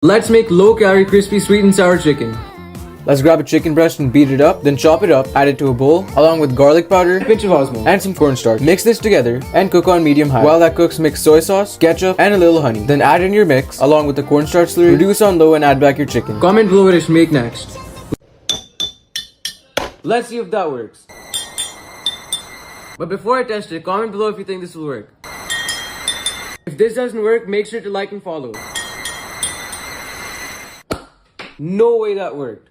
Let's make low-calorie, crispy, sweet and sour chicken. Let's grab a chicken breast and beat it up, then chop it up, add it to a bowl, along with garlic powder, A pinch of Osmo, and some cornstarch. Mix this together and cook on medium-high. While that cooks, mix soy sauce, ketchup, and a little honey. Then add in your mix, along with the cornstarch slurry, reduce on low and add back your chicken. Comment below what I should make next. Let's see if that works. But before I test it, comment below if you think this will work. If this doesn't work, make sure to like and follow. No way that worked.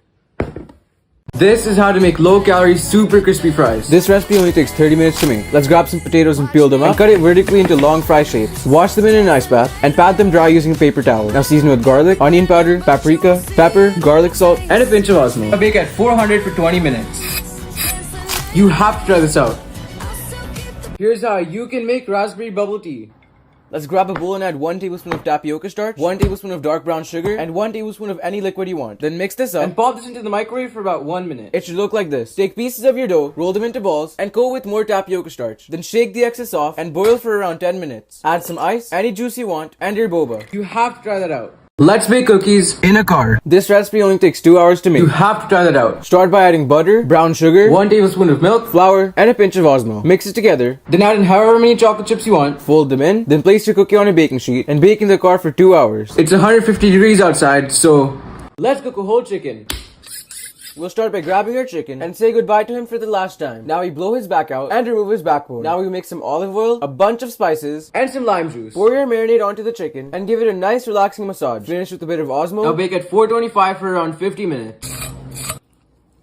This is how to make low-calorie, super crispy fries. This recipe only takes 30 minutes to make. Let's grab some potatoes and peel them up and cut it vertically into long fry shapes. Wash them in an ice bath and pat them dry using a paper towel. Now season with garlic, onion powder, paprika, pepper, garlic salt, and a pinch of Osmo. Bake at 400 for 20 minutes. You have to try this out. Here's how you can make raspberry bubble tea. Let's grab a bowl and add 1 tablespoon of tapioca starch, 1 tablespoon of dark brown sugar, and 1 tablespoon of any liquid you want. Then mix this up and pop this into the microwave for about 1 minute. It should look like this. Take pieces of your dough, roll them into balls, and coat with more tapioca starch. Then shake the excess off and boil for around 10 minutes. Add some ice, any juice you want, and your boba. You have to try that out. Let's make cookies in a car. This recipe only takes 2 hours to make. You have to try that out. Start by adding butter, brown sugar, 1 tablespoon of milk, flour, and a pinch of Osmo. Mix it together. Then add in however many chocolate chips you want. Fold them in. Then place your cookie on a baking sheet and bake in the car for 2 hours. It's 150 degrees outside, so let's cook a whole chicken. We'll start by grabbing our chicken and say goodbye to him for the last time. Now we blow his back out and remove his backbone. Now we mix some olive oil, a bunch of spices, and some lime juice. Pour your marinade onto the chicken and give it a nice relaxing massage. Finish with a bit of Osmo. Now bake at 425 for around 50 minutes.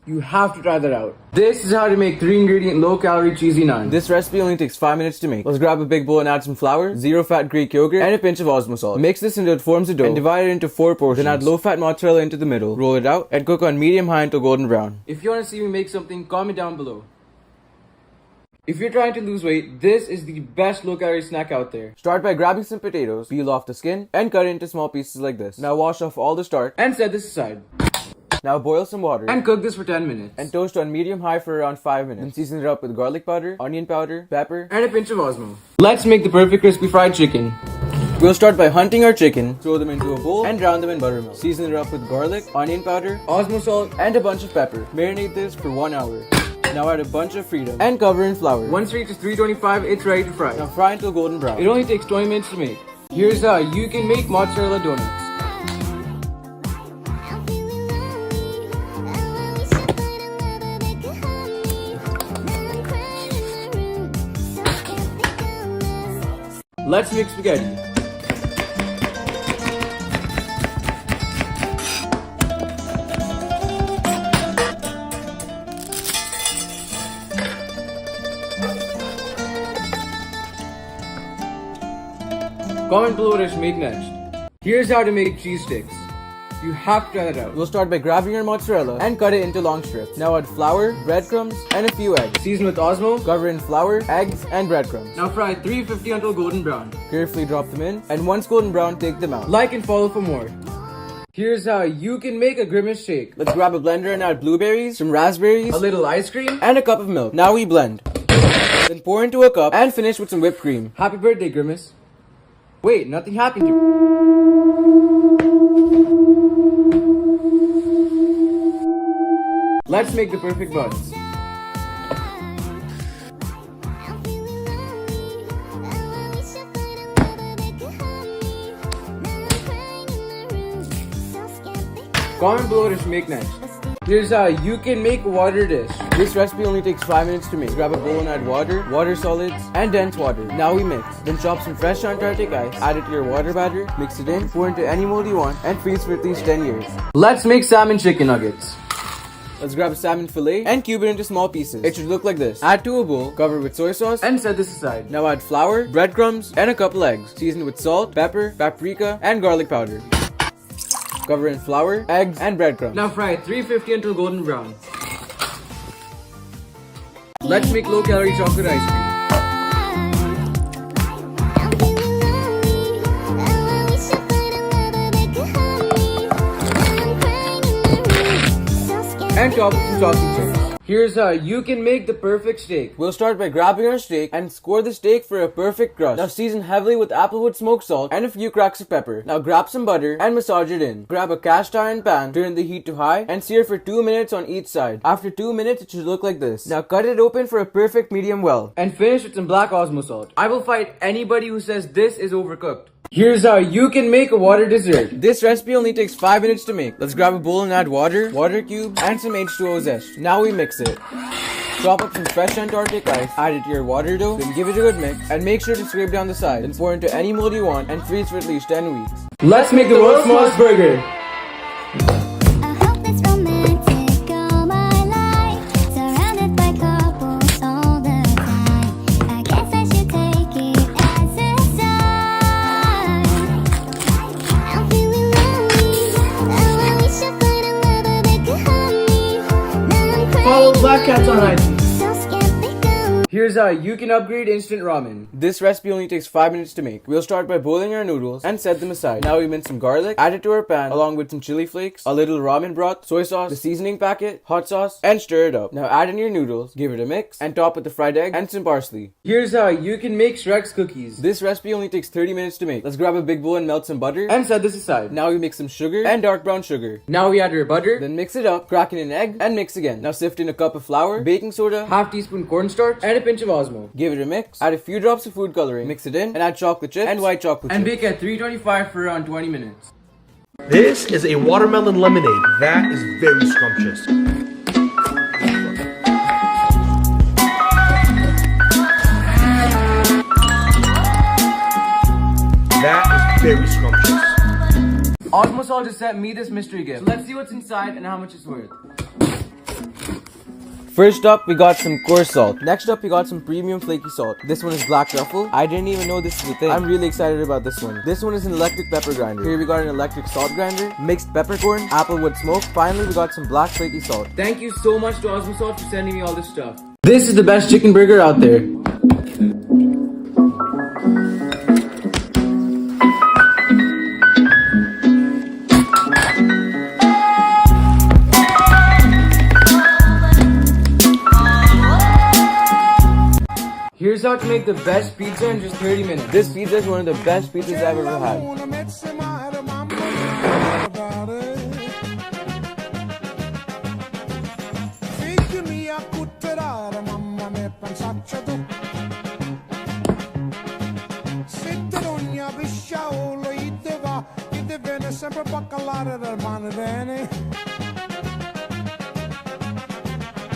You have to try that out. This is how to make 3-ingredient low-calorie cheesy naan. This recipe only takes 5 minutes to make. Let's grab a big bowl and add some flour, zero-fat Greek yogurt, and a pinch of Osmo salt. Mix this until it forms a dough and divide it into 4 portions. Then add low-fat mozzarella into the middle. Roll it out and cook on medium-high until golden brown. If you want to see me make something, comment down below. If you're trying to lose weight, this is the best low-calorie snack out there. Start by grabbing some potatoes, peel off the skin, and cut it into small pieces like this. Now wash off all the starch and set this aside. Now boil some water and cook this for 10 minutes. And toast on medium-high for around 5 minutes. Then season it up with garlic powder, onion powder, pepper, and a pinch of Osmo. Let's make the perfect crispy fried chicken. We'll start by hunting our chicken, throw them into a bowl, and drown them in buttermilk. Season it up with garlic, onion powder, Osmo salt, and a bunch of pepper. Marinate this for 1 hour. Now add a bunch of freedom and cover in flour. Once it reaches 325, it's ready to fry. Now fry until golden brown. It only takes 20 minutes to make. Here's how you can make mozzarella donuts. Let's make spaghetti. Comment below what I should make next. Here's how to make cheese sticks. You have to try that out. We'll start by grabbing our mozzarella and cut it into long strips. Now add flour, breadcrumbs, and a few eggs. Season with Osmo. Cover in flour, eggs, and breadcrumbs. Now fry at 350 until golden brown. Carefully drop them in, and once golden brown, take them out. Like and follow for more. Here's how you can make a grimace shake. Let's grab a blender and add blueberries, some raspberries, a little ice cream, and a cup of milk. Now we blend. Then pour into a cup and finish with some whipped cream. Happy birthday, Grimace. Wait, nothing happened to Let's make the perfect buns. Comment below what I should make next. Here's how you can make a water dish. This recipe only takes 5 minutes to make. Grab a bowl and add water, water solids, and dense water. Now we mix. Then chop some fresh Antarctic ice, add it to your water batter, mix it in, pour into any mold you want, and freeze for at least 10 years. Let's make salmon chicken nuggets. Let's grab a salmon fillet and cube it into small pieces. It should look like this. Add to a bowl, cover with soy sauce, and set this aside. Now add flour, breadcrumbs, and a couple eggs. Season with salt, pepper, paprika, and garlic powder. Cover in flour, eggs, and breadcrumbs. Now fry at 350 until golden brown. Let's make low-calorie chocolate ice cream. And top with some chocolate chips. Here's how you can make the perfect steak. We'll start by grabbing our steak and score the steak for a perfect crust. Now season heavily with applewood smoked salt and a few cracks of pepper. Now grab some butter and massage it in. Grab a cast iron pan, turn the heat to high, and sear for 2 minutes on each side. After 2 minutes, it should look like this. Now cut it open for a perfect medium well. And finish with some black Osmo salt. I will fight anybody who says this is overcooked. Here's how you can make a water dessert. This recipe only takes 5 minutes to make. Let's grab a bowl and add water, water cubes, and some H2O zest. Now we mix it. Chop up some fresh Antarctic ice, add it to your water dough, then give it a good mix, and make sure to scrape down the sides. Then pour into any mold you want and freeze for at least 10 weeks. Let's make the world's smallest burger. Follow Black Cats on IG. Here's how you can upgrade instant ramen. This recipe only takes 5 minutes to make. We'll start by boiling our noodles and set them aside. Now we mince some garlic, add it to our pan along with some chili flakes, a little ramen broth, soy sauce, the seasoning packet, hot sauce, and stir it up. Now add in your noodles, give it a mix, and top with the fried egg and some parsley. Here's how you can make Shrek's cookies. This recipe only takes 30 minutes to make. Let's grab a big bowl and melt some butter. And set this aside. Now we mix some sugar and dark brown sugar. Now we add our butter. Then mix it up, crack in an egg, and mix again. Now sift in a cup of flour, baking soda, half teaspoon cornstarch, and a pinch of Osmo. Give it a mix, add a few drops of food coloring, mix it in, and add chocolate chip and white chocolate and chip. bake at 325 for around 20 minutes. This is a watermelon lemonade. That is very scrumptious. That is very scrumptious. Osmo Salt just sent me this mystery gift. So let's see what's inside and how much it's worth. First up, we got some coarse salt. Next up, we got some premium flaky salt. This one is black truffle. I didn't even know this is a thing. I'm really excited about this one. This one is an electric pepper grinder. Here we got an electric salt grinder, mixed peppercorn, applewood smoke. Finally, we got some black flaky salt. Thank you so much to Osmo Salt for sending me all this stuff. This is the best chicken burger out there. Here's how to make the best pizza in just 30 minutes. This pizza is one of the best pizzas I've ever had.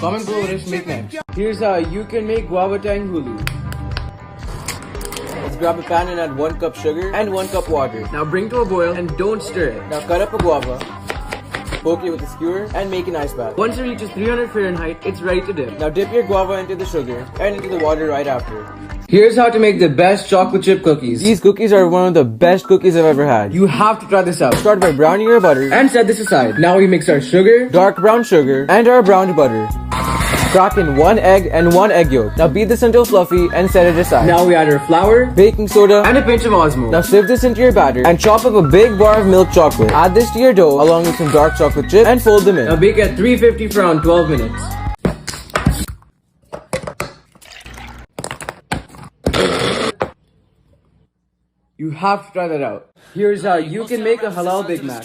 Comment below what I should make next. Here's how you can make guava tang hulu. Let's grab a pan and add 1 cup sugar and 1 cup water. Now bring to a boil and don't stir it. Now cut up a guava, poke it with a skewer, and make an ice bath. Once it reaches 300 Fahrenheit, it's ready to dip. Now dip your guava into the sugar and into the water right after. Here's how to make the best chocolate chip cookies. These cookies are one of the best cookies I've ever had. You have to try this out. Start by browning your butter And set this aside. Now we mix our sugar, dark brown sugar, and our browned butter. Crack in 1 egg and 1 egg yolk. Now beat this until fluffy and set it aside. Now we add our flour, baking soda, and a pinch of Osmo. Now sieve this into your batter and chop up a big bar of milk chocolate. Add this to your dough along with some dark chocolate chip and fold them in. Now bake at 350 for around 12 minutes. You have to try that out. Here's how you can make a halal Big Mac.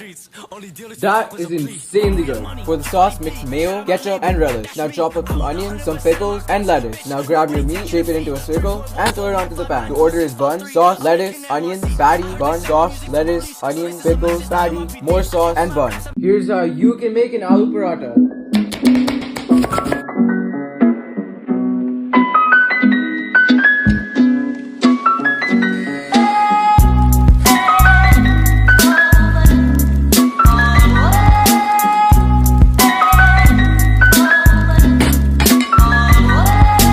That is insanely good. For the sauce, mix mayo, ketchup, and relish. Now chop up some onions, some pickles, and lettuce. Now grab your meat, shape it into a circle, and throw it onto the pan. The order is bun, sauce, lettuce, onions, patty, bun, sauce, lettuce, onions, pickles, patty, more sauce, and bun. Here's how you can make an aloo paratha.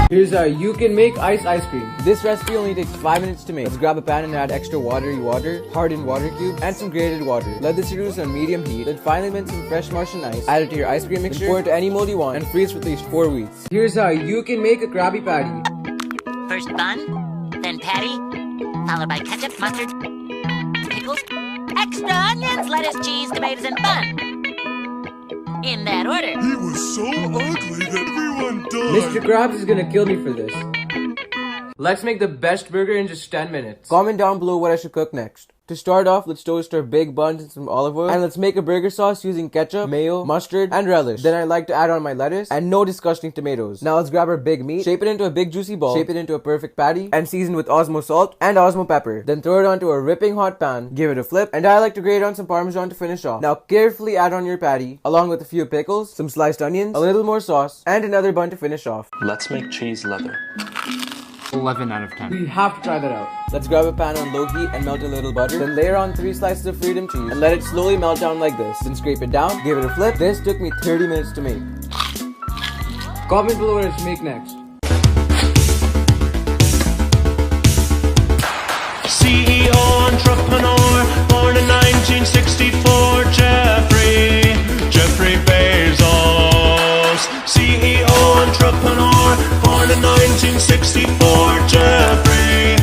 Here's how you can make ice cream. This recipe only takes 5 minutes to make. Let's grab a pan and add extra watery water, hardened water cube, and some grated water. Let this reduce on medium heat. Then finally mince some fresh Martian ice. Add it to your ice cream mixture, pour it into any mold you want, and freeze for at least 4 weeks. Here's how you can make a Krabby Patty. First bun, then patty, followed by ketchup, mustard, pickles, extra onions, lettuce, cheese, tomatoes, and bun. In that order. He was so ugly that everyone died. Mr. Krabs is gonna kill me for this. Let's make the best burger in just 10 minutes. Comment down below what I should cook next. To start off, let's toast our big buns in some olive oil. And let's make a burger sauce using ketchup, mayo, mustard, and relish. Then I like to add on my lettuce and no disgusting tomatoes. Now let's grab our big meat, shape it into a big juicy ball, shape it into a perfect patty, and season with Osmo salt and Osmo pepper. Then throw it onto a ripping hot pan, give it a flip, and I like to grate on some Parmesan to finish off. Now carefully add on your patty, along with a few pickles, some sliced onions, a little more sauce, and another bun to finish off. Let's make cheese leather. 11 out of 10. We have to try that out. Let's grab a pan on low heat and melt a little butter. Then layer on 3 slices of freedom cheese and let it slowly melt down like this. Then scrape it down, give it a flip. This took me 30 minutes to make. Comment below what I should make next. CEO entrepreneur, born in 1964, Jeffrey Bezos. CEO entrepreneur, born in 1964, Jeffrey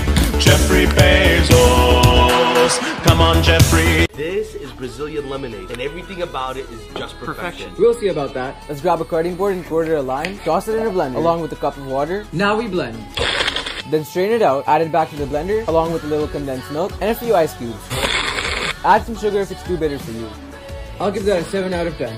Bezos. Come on, Jeffrey. This is Brazilian lemonade, and everything about it is just perfection. We'll see about that. Let's grab a cutting board and quarter a lime, toss it in a blender along with a cup of water. Now we blend. Then strain it out, add it back to the blender along with a little condensed milk and a few ice cubes. Add some sugar if it's too bitter for you. I'll give that a 7 out of 10.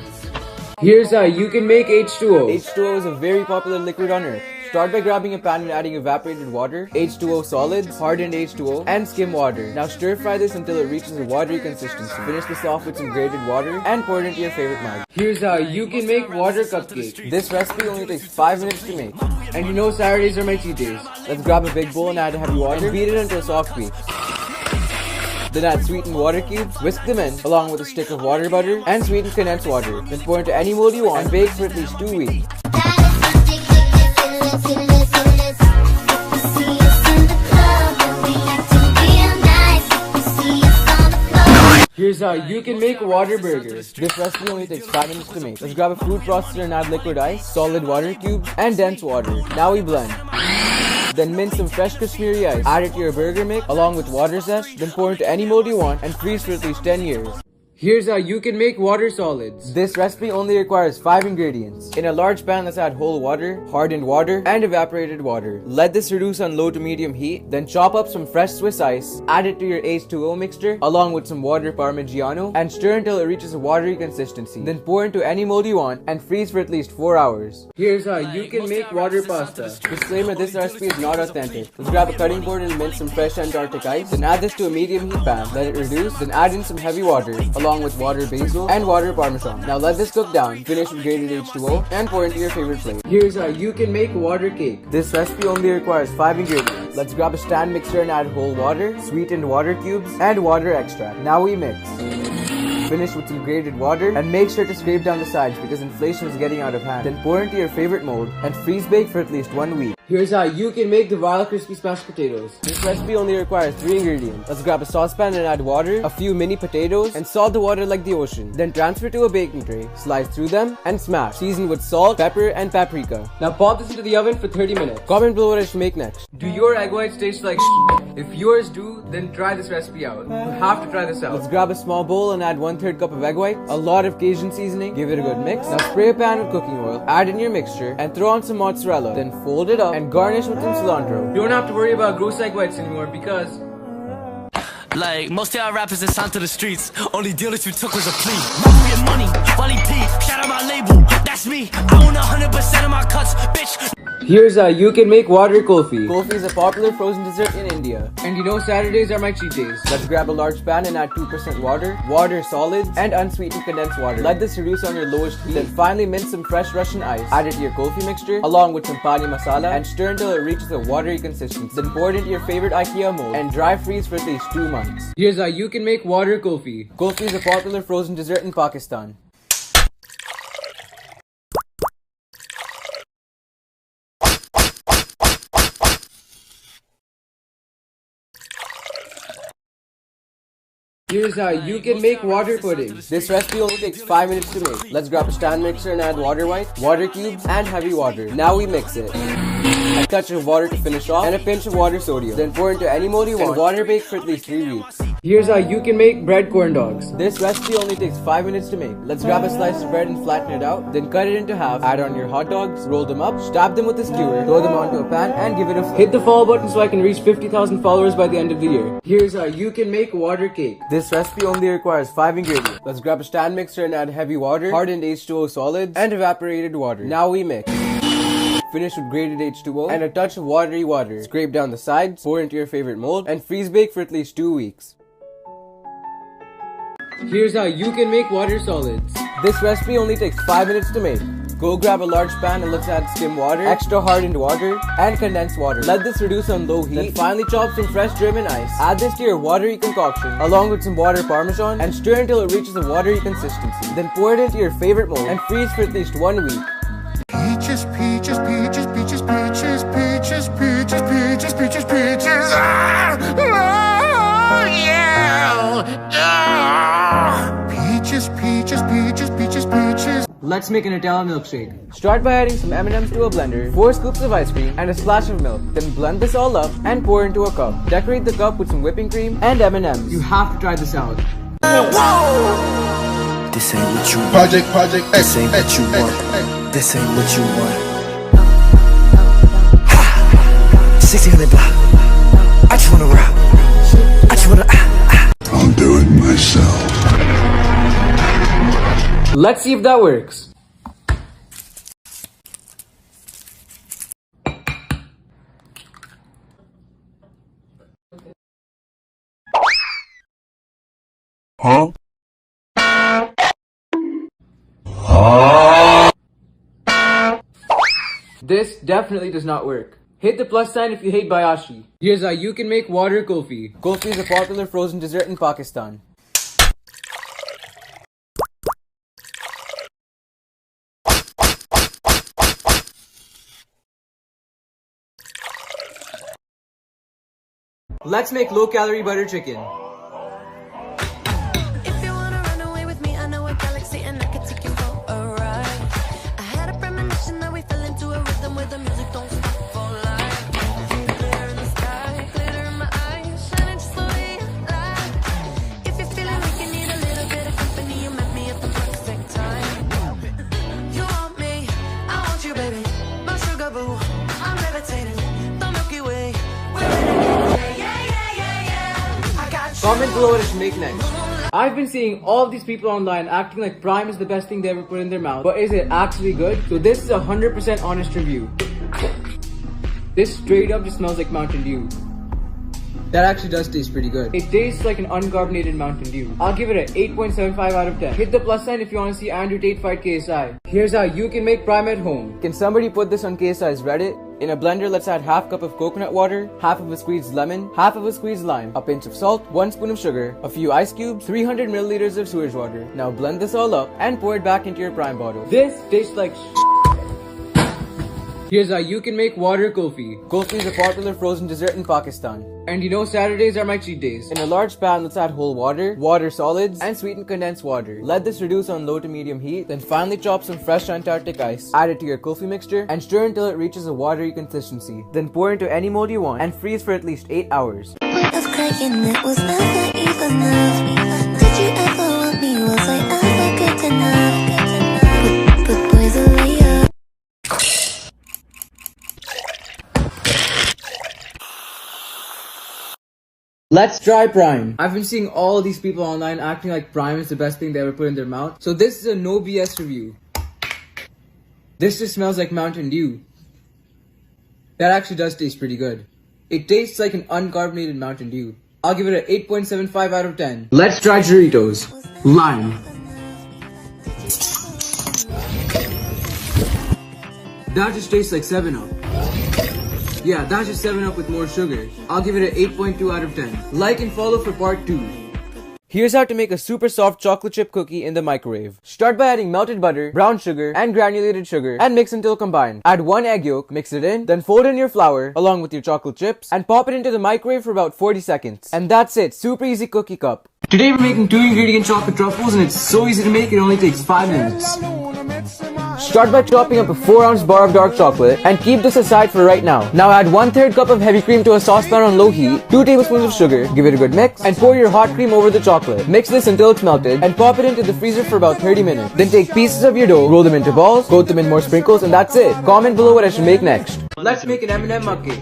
Here's how you can make H2O. H2O is a very popular liquid on earth. Start by grabbing a pan and adding evaporated water, H2O solids, hardened H2O, and skim water. Now stir fry this until it reaches a watery consistency. Finish this off with some grated water and pour it into your favorite mug. Here's how you can make water cupcake. This recipe only takes 5 minutes to make. And you know Saturdays are my cheat days. Let's grab a big bowl and add heavy water and beat it until soft peaks. Then add sweetened water cubes, whisk them in, along with a stick of water butter and sweetened condensed water. Then pour into any mold you want and bake for at least 2 weeks. Here's how you can make water burgers. This recipe only takes 5 minutes to make. Let's grab a food processor and add liquid ice, solid water cubes, and dense water. Now we blend. Then mince some fresh Kashmiri ice. Add it to your burger mix along with water zest. Then pour into any mold you want and freeze for at least 10 years. Here's how you can make water solids. This recipe only requires 5 ingredients. In a large pan, let's add whole water, hardened water, and evaporated water. Let this reduce on low to medium heat. Then chop up some fresh Swiss ice. Add it to your H2O mixture along with some water Parmigiano and stir until it reaches a watery consistency. Then pour into any mold you want and freeze for at least 4 hours. Here's how you can make water pasta. Disclaimer, this recipe is not authentic. Let's grab a cutting board and mince some fresh Antarctic ice. Then add this to a medium heat pan. Let it reduce. Then add in some heavy water along with water basil and water parmesan. Now let this cook down. Finish with grated H2O and pour into your favorite plate. Here's how you can make water cake. This recipe only requires 5 ingredients. Let's grab a stand mixer and add whole water, sweetened water cubes, and water extract. Now we mix. Finish with some grated water and make sure to scrape down the sides because inflation is getting out of hand. Then pour into your favorite mold and freeze bake for at least 1 week. Here's how you can make the vile crispy smashed potatoes. This recipe only requires 3 ingredients. Let's grab a saucepan and add water, a few mini potatoes, and salt the water like the ocean. Then transfer to a baking tray, slice through them, and smash. Season with salt, pepper, and paprika. Now pop this into the oven for 30 minutes. Comment below what I should make next. Do your egg whites taste like If yours do, then try this recipe out. You have to try this out. Let's grab a small bowl and add 1/3 cup of egg white, a lot of Cajun seasoning, give it a good mix. Now spray a pan with cooking oil, add in your mixture, and throw on some mozzarella. Then fold it up and garnish with some cilantro. You don't have to worry about gross egg whites anymore because like, most of y'all rappers that signed to the streets, only deal that you took was a plea. Mafia and money, Wally P, shout out my label, that's me. I own 100% of my cuts, bitch. Here's how you can make water kulfi. Kulfi is a popular frozen dessert in India. And you know Saturdays are my cheat days. Let's grab a large pan and add 2% water, water solids, and unsweetened condensed water. Let this reduce on your lowest heat. Then finally mince some fresh Russian ice. Add it to your kulfi mixture, along with some pani masala, and stir until it reaches a watery consistency. Then pour it into your favorite IKEA mold and dry freeze for at least 2 months. Here's how you can make water kulfi. Kulfi is a popular frozen dessert in Pakistan. Here's how you can make water pudding. This recipe only takes 5 minutes to make. Let's grab a stand mixer and add water white, water cubes, and heavy water. Now we mix it. A touch of water to finish off, and a pinch of water sodium. Then pour into any mold you want and water bake for at least 3 weeks. Here's how you can make bread corn dogs. This recipe only takes 5 minutes to make. Let's grab a slice of bread and flatten it out, then cut it into half, add on your hot dogs, roll them up, stab them with a skewer, throw them onto a pan and give it a flip. Hit the follow button so I can reach 50,000 followers by the end of the year. Here's how you can make water cake. This recipe only requires 5 ingredients. Let's grab a stand mixer and add heavy water, hardened H2O solids, and evaporated water. Now we mix. Finish with grated H2O and a touch of watery water. Scrape down the sides, pour into your favorite mold, and freeze bake for at least 2 weeks. Here's how you can make water solids. This recipe only takes 5 minutes to make. Go grab a large pan and let's add skim water, extra hardened water, and condensed water. Let this reduce on low heat. Then finally chop some fresh German ice. Add this to your watery concoction along with some water parmesan and stir until it reaches a watery consistency. Then pour it into your favorite mold and freeze for at least 1 week. Peaches, peaches, peaches, peaches, peaches, peaches, peaches, peaches, peaches, peaches. Ah! Oh, yeah! Ah! Peaches, peaches, peaches, peaches, peaches. Let's make an Nutella milkshake. Start by adding some M&Ms to a blender, 4 scoops of ice cream, and a splash of milk. Then blend this all up and pour into a cup. Decorate the cup with some whipping cream and M&Ms. You have to try this out. This ain't what you want. Project X. This ain't what you want. This ain't what you want. 1600 block. I just wanna rock. I just wanna. I'll do it myself. Let's see if that works. Huh? This definitely does not work. Hit the plus sign if you hate Bayashi. Here's how you can make water kulfi. Kulfi is a popular frozen dessert in Pakistan. Let's make low-calorie butter chicken. If you wanna run away with me, I know a galaxy and I can take you for a ride. I had a premonition that we fell into a rhythm where the music don't stop for life. Glitter in the sky, glitter in my eyes, shining just the way you like. If you're feeling like you need a little bit of company, you met me at the perfect time. You want me, I want you, baby. My sugar boo, I'm levitating. The Milky Way, we're renegading. Comment below what I should make next. I've been seeing all these people online acting like Prime is the best thing they ever put in their mouth. But is it actually good? So this is a 100% honest review. This straight up just smells like Mountain Dew. That actually does taste pretty good. It tastes like an uncarbonated Mountain Dew. I'll give it an 8.75 out of 10. Hit the plus sign if you want to see Andrew Tate fight KSI. Here's how you can make Prime at home. Can somebody put this on KSI's Reddit? In a blender, let's add half cup of coconut water, half of a squeezed lemon, half of a squeezed lime, a pinch of salt, 1 spoon of sugar, a few ice cubes, 300 milliliters of sewage water. Now blend this all up and pour it back into your Prime bottle. This tastes like Here's how you can make water kulfi. Kulfi is a popular frozen dessert in Pakistan. And you know Saturdays are my cheat days. In a large pan, let's add whole water, water solids, and sweetened condensed water. Let this reduce on low to medium heat, then finally chop some fresh Antarctic ice. Add it to your kulfi mixture and stir until it reaches a watery consistency. Then pour into any mold you want and freeze for at least 8 hours. Of cracking, it was never even enough. Did you ever want me? Was I ever good enough? But boys are way up. Let's try Prime. I've been seeing all these people online acting like Prime is the best thing they ever put in their mouth. So this is a no BS review. This just smells like Mountain Dew. That actually does taste pretty good. It tastes like an uncarbonated Mountain Dew. I'll give it an 8.75 out of 10. Let's try Doritos. Lime. That just tastes like 7-Up. Yeah, that's just 7-Up with more sugar. I'll give it an 8.2 out of 10. Like and follow for part 2. Here's how to make a super soft chocolate chip cookie in the microwave. Start by adding melted butter, brown sugar, and granulated sugar, and mix until combined. Add 1 egg yolk, mix it in, then fold in your flour, along with your chocolate chips, and pop it into the microwave for about 40 seconds. And that's it, super easy cookie cup. Today we're making 2-ingredient chocolate truffles and it's so easy to make, it only takes 5 minutes. Start by chopping up a 4-ounce bar of dark chocolate and keep this aside for right now. Now add 1/3 cup of heavy cream to a saucepan on low heat, 2 tablespoons of sugar, give it a good mix, and pour your hot cream over the chocolate. Mix this until it's melted and pop it into the freezer for about 30 minutes. Then take pieces of your dough, roll them into balls, coat them in more sprinkles, and that's it. Comment below what I should make next. Let's make an M&M mug cake.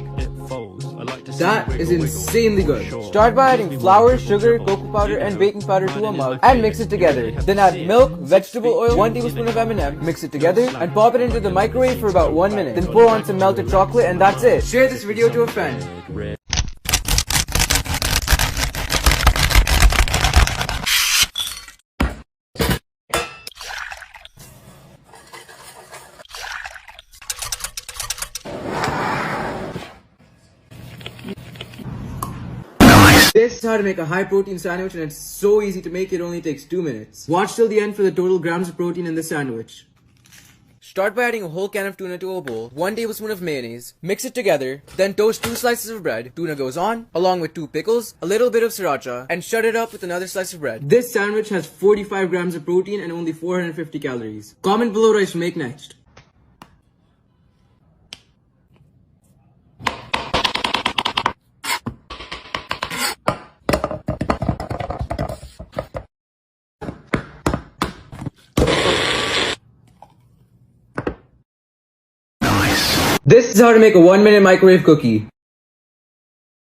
That is insanely good. Start by adding flour, sugar, cocoa powder, and baking powder to a mug and mix it together. Then add milk, vegetable oil, 1 tablespoon of M&M, mix it together, and pop it into the microwave for about 1 minute. Then pour on some melted chocolate and that's it. Share this video to a friend. This is how to make a high protein sandwich, and it's so easy to make, it only takes 2 minutes. Watch till the end for the total grams of protein in the sandwich. Start by adding a whole can of tuna to a bowl, 1 tablespoon of mayonnaise, mix it together, then toast 2 slices of bread. Tuna goes on, along with 2 pickles, a little bit of sriracha, and shut it up with another slice of bread. This sandwich has 45 grams of protein and only 450 calories. Comment below what I should make next. This is how to make a 1-minute microwave cookie.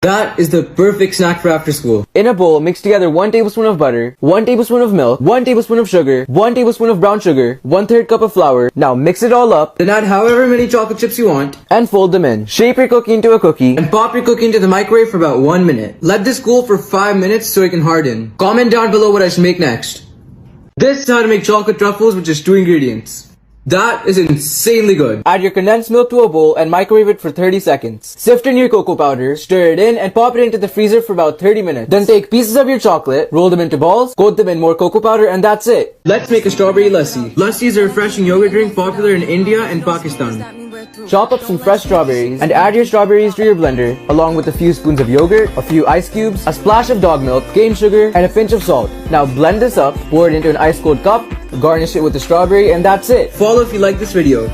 That is the perfect snack for after school. In a bowl, mix together 1 tablespoon of butter, 1 tablespoon of milk, 1 tablespoon of sugar, 1 tablespoon of brown sugar, 1/3 cup of flour. Now mix it all up, Then add however many chocolate chips you want and fold them in. Shape your cookie into a cookie. and pop your cookie into the microwave for about 1 minute. Let this cool for 5 minutes so it can harden. Comment down below what I should make next. This is how to make chocolate truffles with just 2 ingredients. That is insanely good. Add your condensed milk to a bowl and microwave it for 30 seconds. Sift in your cocoa powder, stir it in, and pop it into the freezer for about 30 minutes. Then take pieces of your chocolate, roll them into balls, coat them in more cocoa powder, and that's it. Let's make a strawberry lassi. Lassi is a refreshing yogurt drink popular in India and Pakistan. Chop up some fresh strawberries and add your strawberries to your blender, along with a few spoons of yogurt, a few ice cubes, a splash of dog milk, cane sugar, and a pinch of salt. Now blend this up, pour it into an ice cold cup, garnish it with the strawberry, and that's it. Follow if you like this video.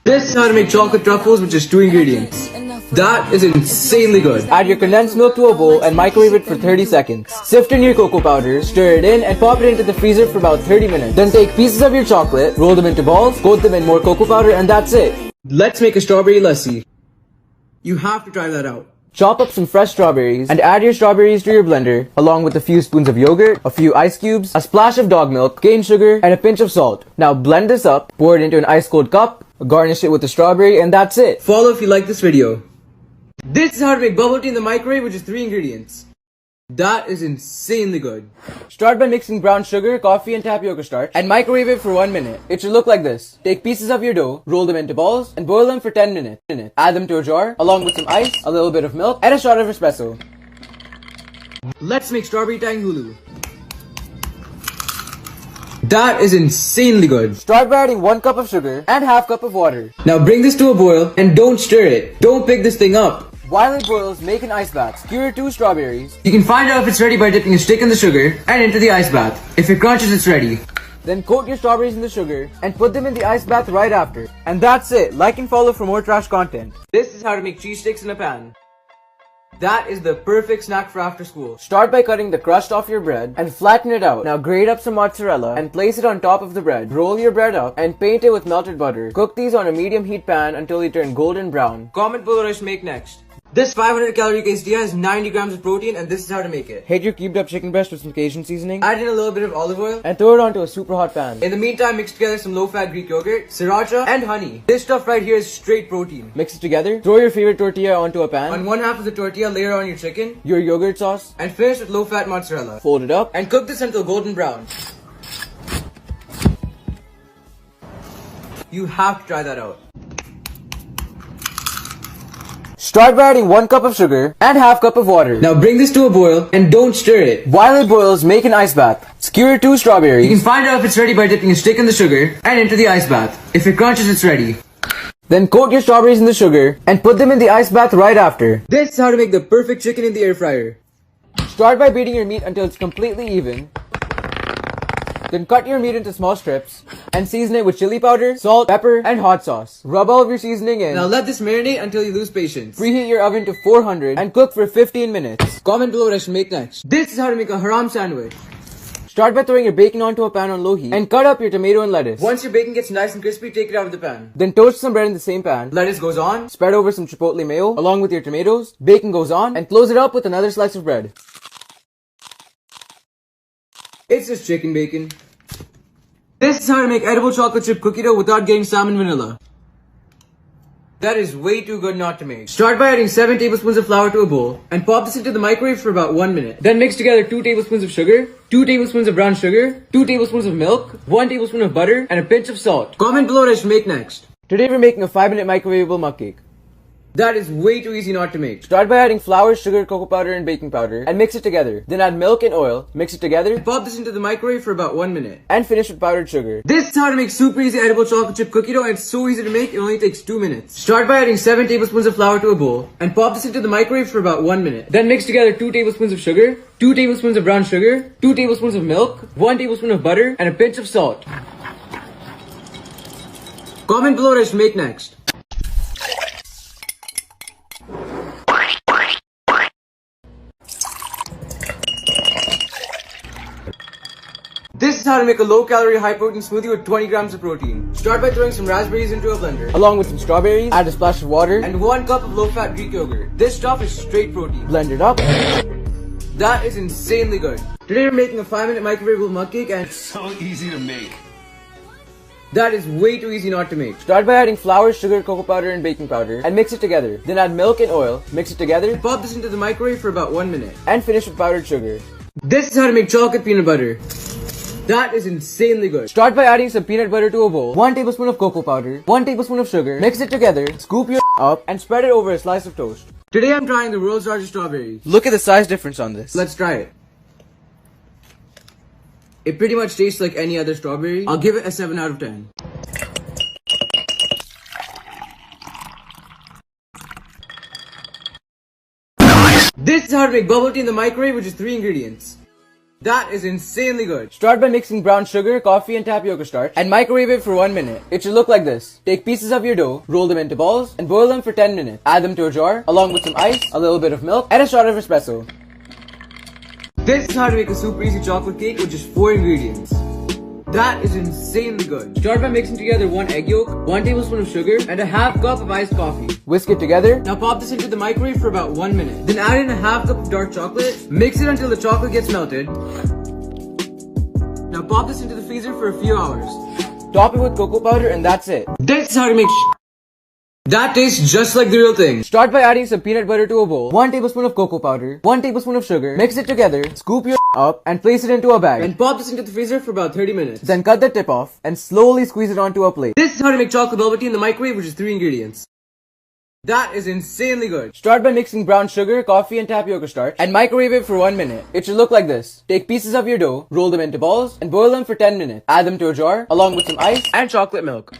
This is how to make chocolate truffles with just 2 ingredients. That is insanely good. Add your condensed milk to a bowl and microwave it for 30 seconds. Sift in your cocoa powder, stir it in, and pop it into the freezer for about 30 minutes. Then take pieces of your chocolate, roll them into balls, coat them in more cocoa powder, and that's it. Let's make a strawberry lassi. You have to try that out. Chop up some fresh strawberries and add your strawberries to your blender, along with a few spoons of yogurt, a few ice cubes, a splash of dog milk, cane sugar, and a pinch of salt. Now blend this up, pour it into an ice cold cup, garnish it with the strawberry, and that's it. Follow if you like this video. This is how to make bubble tea in the microwave with just 3 ingredients. That is insanely good. Start by mixing brown sugar, coffee, and tapioca starch and microwave it for 1 minute. It should look like this. Take pieces of your dough, roll them into balls, and boil them for 10 minutes. Add them to a jar, along with some ice, a little bit of milk, and a shot of espresso. Let's make strawberry tang hulu. That is insanely good. Start by adding 1 cup of sugar and half cup of water. Now bring this to a boil and don't stir it. Don't pick this thing up. While it boils, make an ice bath. Skewer 2 strawberries. You can find out if it's ready by dipping a stick in the sugar and into the ice bath. If it crunches, it's ready. Then coat your strawberries in the sugar and put them in the ice bath right after. And that's it. Like and follow for more trash content. This is how to make cheese sticks in a pan. That is the perfect snack for after school. Start by cutting the crust off your bread and flatten it out. Now grate up some mozzarella and place it on top of the bread. Roll your bread up and paint it with melted butter. Cook these on a medium heat pan until they turn golden brown. Comment below what I should make next. This 500 calorie quesadilla has 90 grams of protein, and this is how to make it. Heat your cubed up chicken breast with some Cajun seasoning. Add in a little bit of olive oil and throw it onto a super hot pan. In the meantime, mix together some low-fat Greek yogurt, sriracha, and honey. This stuff right here is straight protein. Mix it together. Throw your favorite tortilla onto a pan. On one half of the tortilla, layer on your chicken, your yogurt sauce, and finish with low-fat mozzarella. Fold it up and cook this until golden brown. You have to try that out. Start by adding 1 cup of sugar and half cup of water. Now bring this to a boil and don't stir it. While it boils, make an ice bath. Skewer 2 strawberries. You can find out if it's ready by dipping a stick in the sugar and into the ice bath. If it crunches, it's ready. Then coat your strawberries in the sugar and put them in the ice bath right after. This is how to make the perfect chicken in the air fryer. Start by beating your meat until it's completely even. Then cut your meat into small strips and season it with chili powder, salt, pepper, and hot sauce. Rub all of your seasoning in. Now let this marinate until you lose patience. Preheat your oven to 400 and cook for 15 minutes. Comment below what I should make next. This is how to make a haram sandwich. Start by throwing your bacon onto a pan on low heat and cut up your tomato and lettuce. Once your bacon gets nice and crispy, take it out of the pan. Then toast some bread in the same pan. Lettuce goes on. Spread over some chipotle mayo along with your tomatoes. Bacon goes on and close it up with another slice of bread. It's just chicken bacon. This is how to make edible chocolate chip cookie dough without getting salmon vanilla. That is way too good not to make. Start by adding 7 tablespoons of flour to a bowl and pop this into the microwave for about 1 minute. Then mix together 2 tablespoons of sugar, 2 tablespoons of brown sugar, 2 tablespoons of milk, 1 tablespoon of butter, and a pinch of salt. Comment below what I should make next. Today we're making a 5-minute microwavable mug cake. That is way too easy not to make. Start by adding flour, sugar, cocoa powder, and baking powder and mix it together. Then add milk and oil, mix it together, Pop this into the microwave for about 1 minute. and finish with powdered sugar. This is how to make super easy edible chocolate chip cookie dough, and it's so easy to make, it only takes 2 minutes. Start by adding 7 tablespoons of flour to a bowl and pop this into the microwave for about 1 minute. Then mix together 2 tablespoons of sugar, 2 tablespoons of brown sugar, 2 tablespoons of milk, 1 tablespoon of butter, and a pinch of salt. Comment below what I should make next. This is how to make a low-calorie, high-protein smoothie with 20 grams of protein. Start by throwing some raspberries into a blender. Along with some strawberries, add a splash of water, And 1 cup of low-fat Greek yogurt. This stuff is straight protein. blend it up. That is insanely good. Today we're making a 5-minute microwavable mug cake, and So easy to make. that is way too easy not to make. Start by adding flour, sugar, cocoa powder, and baking powder and mix it together. Then add milk and oil, mix it together, Pop this into the microwave for about 1 minute. and finish with powdered sugar. This is how to make chocolate peanut butter. That is insanely good. Start by adding some peanut butter to a bowl, 1 tablespoon of cocoa powder, 1 tablespoon of sugar, mix it together, scoop your up, and spread it over a slice of toast. Today I'm trying the world's largest strawberry. Look at the size difference on this. Let's try it. It pretty much tastes like any other strawberry. I'll give it a 7 out of 10. This is how to make bubble tea in the microwave, which is 3 ingredients. That is insanely good. Start by mixing brown sugar, coffee, and tapioca starch and microwave it for 1 minute. It should look like this. Take pieces of your dough, roll them into balls, and boil them for 10 minutes. Add them to a jar, along with some ice, a little bit of milk, and a shot of espresso. This is how to make a super easy chocolate cake with just 4 ingredients. That is insanely good. Start by mixing together 1 egg yolk, 1 tablespoon of sugar, and a half cup of iced coffee. Whisk it together. Now pop this into the microwave for about 1 minute. Then add in a half cup of dark chocolate. Mix it until the chocolate gets melted. Now pop this into the freezer for a few hours. Top it with cocoa powder, and that's it. This is how to make that tastes just like the real thing. Start by adding some peanut butter to a bowl, 1 tablespoon of cocoa powder, 1 tablespoon of sugar, mix it together, scoop your up, and place it into a bag. And pop this into the freezer for about 30 minutes. Then cut the tip off and slowly squeeze it onto a plate. This is how to make chocolate velvet tea in the microwave, which is 3 ingredients. That is insanely good. Start by mixing brown sugar, coffee, and tapioca starch and microwave it for 1 minute. It should look like this. Take pieces of your dough, roll them into balls, and boil them for 10 minutes. Add them to a jar, along with some ice and chocolate milk.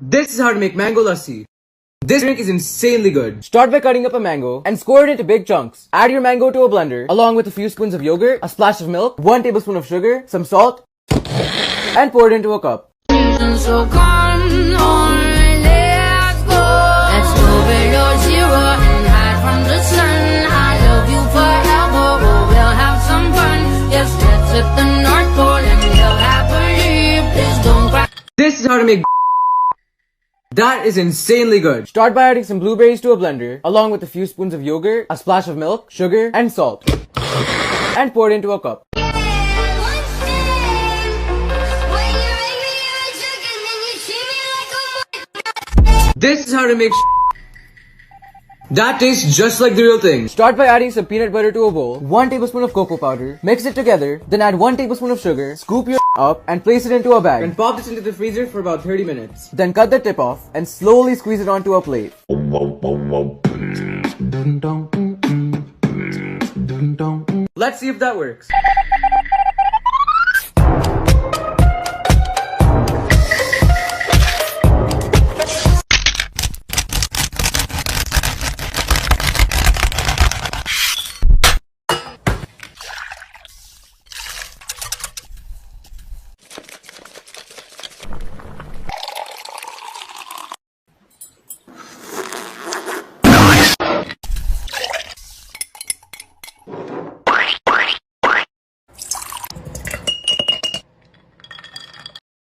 This is how to make mango lassi. This drink is insanely good. Start by cutting up a mango and score it into big chunks. Add your mango to a blender, along with a few spoons of yogurt, a splash of milk, 1 tablespoon of sugar, some salt, and pour it into a cup. So come on, let's go. Let's go below zero and hide from the sun. I love you forever, oh, we'll have some fun. Yes, let's hit the North Pole and live happily. Please don't cry. This is how to to make that is insanely good. Start by adding some blueberries to a blender, along with a few spoons of yogurt, a splash of milk, sugar, and salt. And pour it into a cup. This is how to make that tastes just like the real thing. Start by adding some peanut butter to a bowl, 1 tablespoon of cocoa powder, mix it together, then add 1 tablespoon of sugar, scoop your up and place it into a bag. And pop this into the freezer for about 30 minutes. Then cut the tip off and slowly squeeze it onto a plate. Let's see if that works.